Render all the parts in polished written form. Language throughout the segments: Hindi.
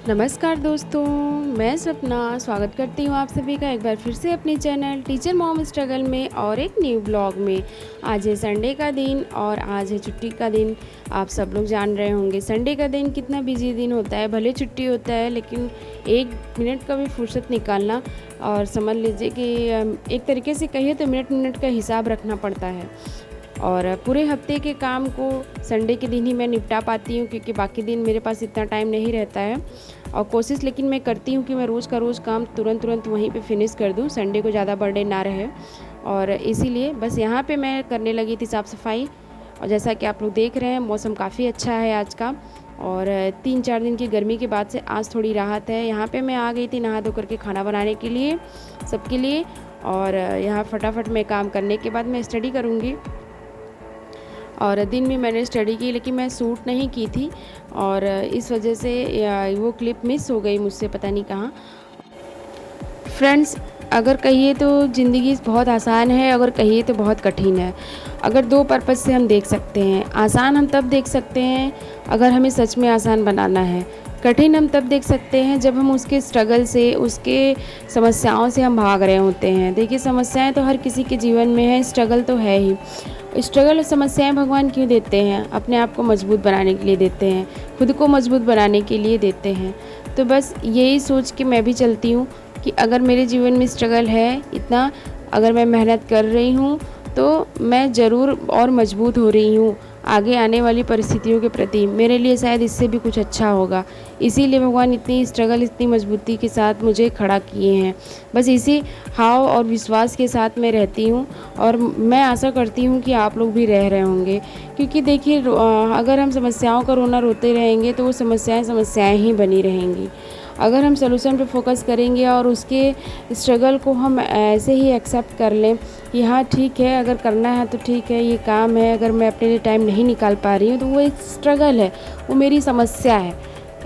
नमस्कार दोस्तों, मैं सपना स्वागत करती हूँ आप सभी का एक बार फिर से अपने चैनल टीचर मॉम स्ट्रगल में और एक न्यू ब्लॉग में। आज है संडे का दिन और आज है छुट्टी का दिन। आप सब लोग जान रहे होंगे संडे का दिन कितना बिजी दिन होता है। भले छुट्टी होता है लेकिन एक मिनट का भी फुर्सत निकालना और समझ लीजिए कि एक तरीके से कहिए तो मिनट मिनट का हिसाब रखना पड़ता है। और पूरे हफ्ते के काम को संडे के दिन ही मैं निपटा पाती हूँ क्योंकि बाकी दिन मेरे पास इतना टाइम नहीं रहता है। और कोशिश लेकिन मैं करती हूँ कि मैं रोज़ का रोज़ काम तुरंत वहीं पे फिनिश कर दूँ, संडे को ज़्यादा बर्डन ना रहे। और इसीलिए बस यहाँ पे मैं करने लगी थी साफ़ सफाई। और जैसा कि आप लोग देख रहे हैं मौसम काफ़ी अच्छा है आज का, और 3-4 दिन की गर्मी के बाद से आज थोड़ी राहत है। यहाँ पे मैं आ गई थी नहा धो करके खाना बनाने के लिए सबके लिए। और यहाँ फटाफट मैं काम करने के बाद मैं स्टडी करूँगी। और दिन में मैंने स्टडी की लेकिन मैं शूट नहीं की थी और इस वजह से वो क्लिप मिस हो गई मुझसे पता नहीं कहाँ। फ्रेंड्स, अगर कहिए तो ज़िंदगी बहुत आसान है, अगर कहिए तो बहुत कठिन है। अगर दो पर्पज़ से हम देख सकते हैं। आसान हम तब देख सकते हैं अगर हमें सच में आसान बनाना है। कठिन हम तब देख सकते हैं जब हम उसके स्ट्रगल से, उसके समस्याओं से हम भाग रहे होते हैं। देखिए, समस्याएं तो हर किसी के जीवन में है, स्ट्रगल तो है ही। स्ट्रगल और समस्याएं भगवान क्यों देते हैं? अपने आप को मजबूत बनाने के लिए देते हैं, खुद को मजबूत बनाने के लिए देते हैं। तो बस यही सोच के मैं भी चलती हूँ कि अगर मेरे जीवन में स्ट्रगल है इतना, अगर मैं मेहनत कर रही हूँ तो मैं ज़रूर और मजबूत हो रही हूँ आगे आने वाली परिस्थितियों के प्रति। मेरे लिए शायद इससे भी कुछ अच्छा होगा, इसीलिए भगवान इतनी स्ट्रगल, इतनी मजबूती के साथ मुझे खड़ा किए हैं। बस इसी भाव और विश्वास के साथ मैं रहती हूँ और मैं आशा करती हूँ कि आप लोग भी रह रहे होंगे। क्योंकि देखिए, अगर हम समस्याओं का रोना रोते रहेंगे तो वो समस्याएं समस्याएं ही बनी रहेंगी। अगर हम सोल्यूशन पे फोकस करेंगे और उसके स्ट्रगल को हम ऐसे ही एक्सेप्ट कर लें कि हाँ ठीक है, अगर करना है तो ठीक है, ये काम है, अगर मैं अपने लिए टाइम नहीं निकाल पा रही हूँ तो वो एक स्ट्रगल है, वो मेरी समस्या है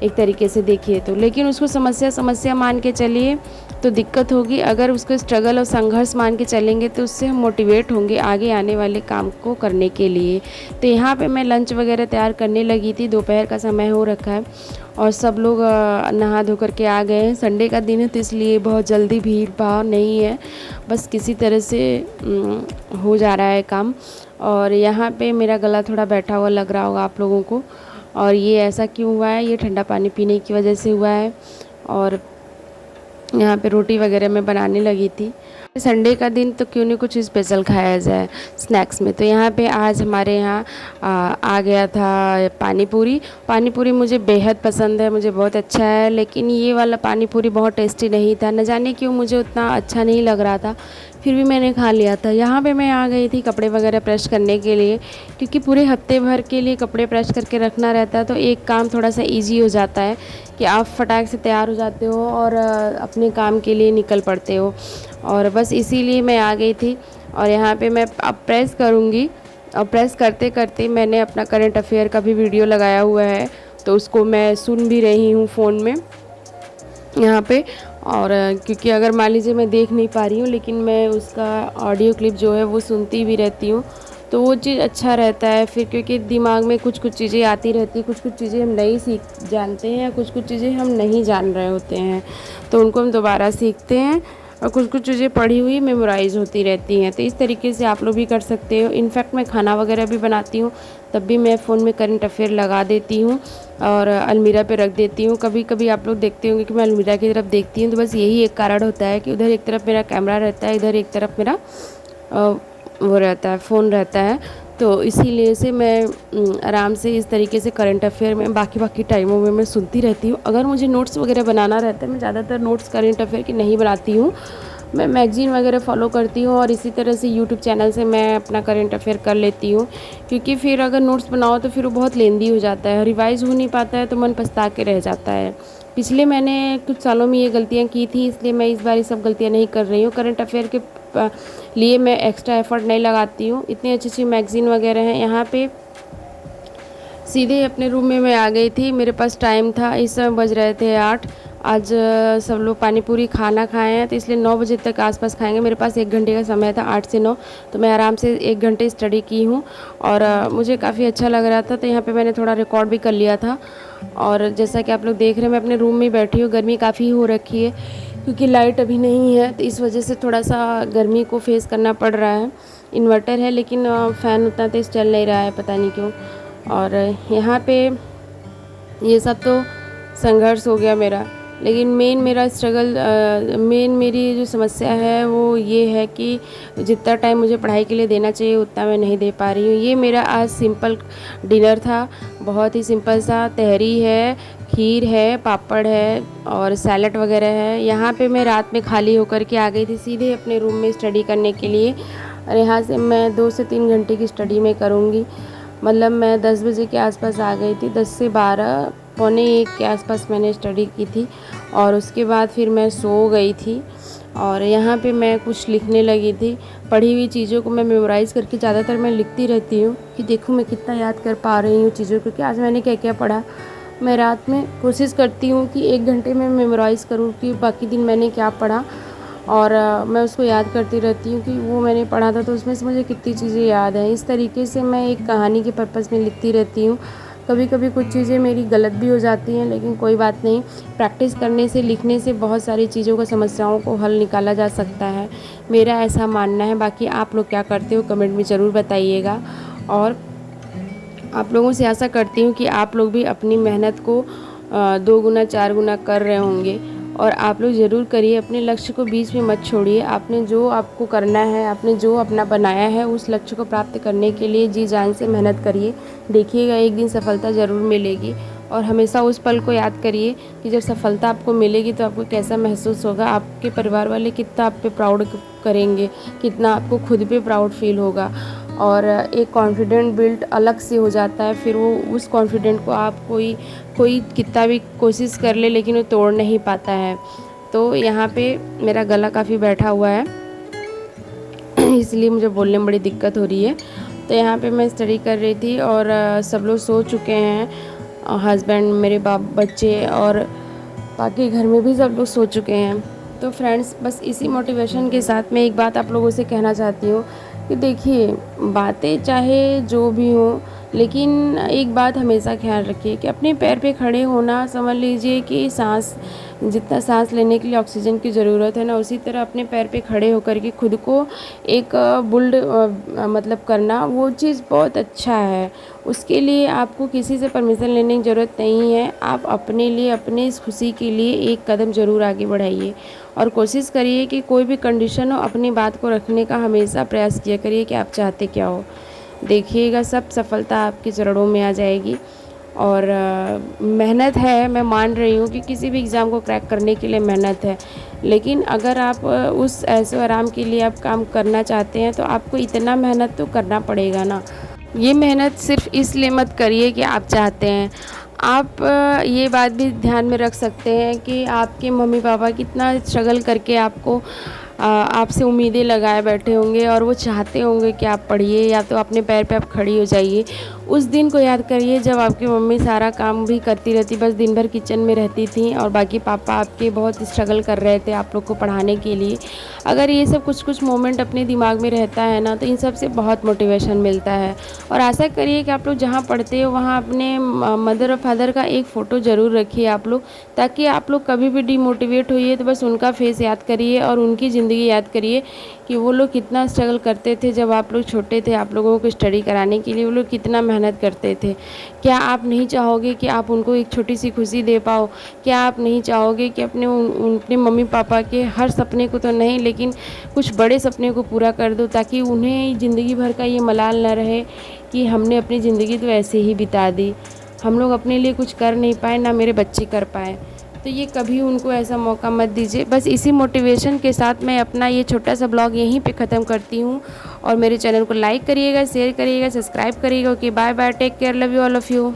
एक तरीके से देखिए तो। लेकिन उसको समस्या समस्या मान के चलिए तो दिक्कत होगी। अगर उसको स्ट्रगल और संघर्ष मान के चलेंगे तो उससे हम मोटिवेट होंगे आगे आने वाले काम को करने के लिए। तो यहाँ पे मैं लंच वगैरह तैयार करने लगी थी, दोपहर का समय हो रखा है और सब लोग नहा धो करके आ गए हैं। संडे का दिन है तो इसलिए बहुत जल्दी भीड़ भाड़ नहीं है, बस किसी तरह से हो जा रहा है काम। और यहाँ पे मेरा गला थोड़ा बैठा हुआ लग रहा होगा आप लोगों को, और ये ऐसा क्यों हुआ है? ये ठंडा पानी पीने की वजह से हुआ है। और यहाँ पे रोटी वगैरह मैं बनाने लगी थी। संडे का दिन तो क्यों नहीं कुछ स्पेशल खाया जाए स्नैक्स में। तो यहाँ पे आज हमारे यहाँ आ गया था पानी पूरी। पानी पूरी मुझे बेहद पसंद है, मुझे बहुत अच्छा है, लेकिन ये वाला पानी पूरी बहुत टेस्टी नहीं था। न जाने क्यों मुझे उतना अच्छा नहीं लग रहा था, फिर भी मैंने खा लिया था। यहाँ पे मैं आ गई थी कपड़े वगैरह प्रेस करने के लिए, क्योंकि पूरे हफ्ते भर के लिए कपड़े प्रेस करके रखना रहता है तो एक काम थोड़ा सा ईजी हो जाता है कि आप फटाक से तैयार हो जाते हो और अपने काम के लिए निकल पड़ते हो। और बस इसीलिए मैं आ गई थी। और यहाँ पे मैं अब प्रेस करूँगी, और प्रेस करते करते मैंने अपना करंट अफेयर का भी वीडियो लगाया हुआ है तो उसको मैं सुन भी रही हूँ फ़ोन में यहाँ पे। और क्योंकि अगर मान लीजिए मैं देख नहीं पा रही हूँ लेकिन मैं उसका ऑडियो क्लिप जो है वो सुनती भी रहती हूँ तो वो चीज़ अच्छा रहता है फिर, क्योंकि दिमाग में कुछ कुछ चीज़ें आती रहती, कुछ कुछ चीज़ें हम नहीं सीख जानते हैं या कुछ कुछ चीज़ें हम नहीं जान रहे होते हैं तो उनको हम दोबारा सीखते हैं, और कुछ कुछ चीज़ें पढ़ी हुई मेमोराइज होती रहती हैं। तो इस तरीके से आप लोग भी कर सकते हो। इनफैक्ट मैं खाना वगैरह भी बनाती हूँ तब भी मैं फ़ोन में करंट अफेयर लगा देती हूँ और अलमीरा पे रख देती हूँ। कभी कभी आप लोग देखते होंगे कि मैं अलमीरा की तरफ देखती हूँ तो बस यही एक कारण होता है कि उधर एक तरफ मेरा कैमरा रहता है, इधर एक तरफ मेरा वो रहता है, फ़ोन रहता है। तो इसीलिए से मैं आराम से इस तरीके से करंट अफेयर में बाकी टाइमों में मैं सुनती रहती हूँ। अगर मुझे नोट्स वगैरह बनाना रहता है, मैं ज़्यादातर नोट्स करंट अफेयर की नहीं बनाती हूँ, मैं मैगज़ीन वगैरह फॉलो करती हूँ और इसी तरह से यूट्यूब चैनल से मैं अपना करंट अफेयर कर लेती हूँ। क्योंकि फिर अगर नोट्स बनाओ तो फिर वो बहुत लेंदी हो जाता है, रिवाइज़ हो नहीं पाता है तो मन पछता के रह जाता है। पिछले मैंने कुछ सालों में ये गलतियाँ की थी, इसलिए मैं इस बार ये सब गलतियाँ नहीं कर रही हूँ। करंट अफेयर के लिए मैं एक्स्ट्रा एफ़र्ट नहीं लगाती हूँ। इतनी अच्छी अच्छी मैगज़ीन वगैरह हैं यहाँ पे। सीधे अपने रूम में मैं आ गई थी, मेरे पास टाइम था, इस समय बज रहे थे 8 आज सब लोग पानी पूरी खाना खाए हैं, तो इसलिए 9 बजे तक आसपास खाएंगे। मेरे पास 1 घंटे का समय था, 8 से 9, तो मैं आराम से 1 घंटे स्टडी की हूँ और मुझे काफ़ी अच्छा लग रहा था। तो यहाँ पे मैंने थोड़ा रिकॉर्ड भी कर लिया था। और जैसा कि आप लोग देख रहे हैं, मैं अपने रूम में बैठी हूँ। गर्मी काफ़ी हो रखी है क्योंकि लाइट अभी नहीं है, तो इस वजह से थोड़ा सा गर्मी को फेस करना पड़ रहा है। इन्वर्टर है लेकिन फ़ैन उतना तेज़ चल नहीं रहा है, पता नहीं क्यों। और यहाँ पे ये सब तो संघर्ष हो गया मेरा, लेकिन मेन मेरी जो समस्या है वो ये है कि जितना टाइम मुझे पढ़ाई के लिए देना चाहिए उतना मैं नहीं दे पा रही हूँ। ये मेरा आज सिंपल डिनर था, बहुत ही सिंपल सा। तहरी है, खीर है, पापड़ है और सैलड वगैरह है। यहाँ पे मैं रात में खाली होकर के आ गई थी सीधे अपने रूम में स्टडी करने के लिए, और यहाँ से मैं 2 से 3 घंटे की स्टडी में करूँगी। मतलब मैं 10 बजे के आसपास आ गई थी, 10 से 12, पौने 1 के आसपास मैंने स्टडी की थी और उसके बाद फिर मैं सो गई थी। और यहाँ पे मैं कुछ लिखने लगी थी, पढ़ी हुई चीज़ों को मैं मेमोराइज़ करके ज़्यादातर मैं लिखती रहती हूँ कि देखूँ मैं कितना याद कर पा रही हूँ चीज़ों को, कि आज मैंने क्या क्या पढ़ा। मैं रात में कोशिश करती हूँ कि 1 घंटे में मेमोराइज़ करूँ कि बाकी दिन मैंने क्या पढ़ा, और मैं उसको याद करती रहती हूँ कि वो मैंने पढ़ा था तो उसमें से मुझे कितनी चीज़ें याद हैं। इस तरीके से मैं एक कहानी के पर्पज़ में लिखती रहती हूँ। कभी कभी कुछ चीज़ें मेरी गलत भी हो जाती हैं, लेकिन कोई बात नहीं। प्रैक्टिस करने से, लिखने से बहुत सारी चीज़ों को, समस्याओं को हल निकाला जा सकता है, मेरा ऐसा मानना है। बाकी आप लोग क्या करते हो कमेंट में ज़रूर बताइएगा। और आप लोगों से आशा करती हूँ कि आप लोग भी अपनी मेहनत को 2 गुना 4 गुना कर रहे होंगे, और आप लोग ज़रूर करिए। अपने लक्ष्य को बीच में मत छोड़िए। आपने जो आपको करना है, आपने जो अपना बनाया है, उस लक्ष्य को प्राप्त करने के लिए जी जान से मेहनत करिए। देखिएगा एक दिन सफलता ज़रूर मिलेगी। और हमेशा उस पल को याद करिए कि जब सफलता आपको मिलेगी तो आपको कैसा महसूस होगा, आपके परिवार वाले कितना आप पे प्राउड करेंगे, कितना आपको खुद पे प्राउड फील होगा। और एक कॉन्फिडेंट बिल्ड अलग से हो जाता है। फिर वो उस कॉन्फिडेंट को आप कोई कितना भी कोशिश कर ले लेकिन वो तोड़ नहीं पाता है। तो यहाँ पे मेरा गला काफ़ी बैठा हुआ है इसलिए मुझे बोलने में बड़ी दिक्कत हो रही है। तो यहाँ पे मैं स्टडी कर रही थी और सब लोग सो चुके हैं, हस्बैंड, मेरे बच्चे और बाकी घर में भी सब लोग सो चुके हैं। तो फ्रेंड्स, बस इसी मोटिवेशन के साथ मैं एक बात आप लोगों से कहना चाहती हूँ कि देखिए, बातें चाहे जो भी हो, लेकिन एक बात हमेशा ख्याल रखिए कि अपने पैर पे खड़े होना, समझ लीजिए कि जितना सांस लेने के लिए ऑक्सीजन की ज़रूरत है ना, उसी तरह अपने पैर पे खड़े होकर के खुद को एक बुल्ड मतलब करना, वो चीज़ बहुत अच्छा है। उसके लिए आपको किसी से परमिशन लेने की ज़रूरत नहीं है। आप अपने लिए, अपने इस खुशी के लिए एक कदम ज़रूर आगे बढ़ाइए और कोशिश करिए कि कोई भी कंडीशन हो, अपनी बात को रखने का हमेशा प्रयास किया करिए कि आप चाहते क्या हो। देखिएगा सब सफलता आपके चरणों में आ जाएगी। और मेहनत है, मैं मान रही हूँ कि किसी भी एग्ज़ाम को क्रैक करने के लिए मेहनत है, लेकिन अगर आप उस ऐशो आराम के लिए आप काम करना चाहते हैं तो आपको इतना मेहनत तो करना पड़ेगा ना। ये मेहनत सिर्फ इसलिए मत करिए कि आप चाहते हैं। आप ये बात भी ध्यान में रख सकते हैं कि आपके मम्मी पापा कितना स्ट्रगल करके आपको आपसे उम्मीदें लगाए बैठे होंगे और वो चाहते होंगे कि आप पढ़िए या तो अपने पैर पे आप खड़ी हो जाइए। उस दिन को याद करिए जब आपकी मम्मी सारा काम भी करती रहती, बस दिन भर किचन में रहती थी और बाकी पापा आपके बहुत स्ट्रगल कर रहे थे आप लोग को पढ़ाने के लिए। अगर ये सब कुछ कुछ मोमेंट अपने दिमाग में रहता है ना, तो इन सब से बहुत मोटिवेशन मिलता है। और आशा करिए कि आप लोग जहाँ पढ़ते हो वहाँ अपने मदर और फादर का एक फ़ोटो ज़रूर रखिए आप लोग, ताकि आप लोग कभी भी डिमोटिवेट होइए तो बस उनका फेस याद करिए और उनकी ज़िंदगी याद करिए कि वो लोग कितना स्ट्रगल करते थे जब आप लोग छोटे थे। आप लोगों को स्टडी कराने के लिए वो लोग कितना मेहनत करते थे। क्या आप नहीं चाहोगे कि आप उनको एक छोटी सी खुशी दे पाओ? क्या आप नहीं चाहोगे कि अपने मम्मी पापा के हर सपने को तो नहीं, लेकिन कुछ बड़े सपने को पूरा कर दो, ताकि उन्हें ज़िंदगी भर का ये मलाल न रहे कि हमने अपनी ज़िंदगी तो ऐसे ही बिता दी, हम लोग अपने लिए कुछ कर नहीं पाए, ना मेरे बच्चे कर पाए। तो ये कभी उनको ऐसा मौका मत दीजिए। बस इसी मोटिवेशन के साथ मैं अपना ये छोटा सा ब्लॉग यहीं पे ख़त्म करती हूँ। और मेरे चैनल को लाइक करिएगा, शेयर करिएगा, सब्सक्राइब करिएगा। Okay, bye bye, take care, love you all of you.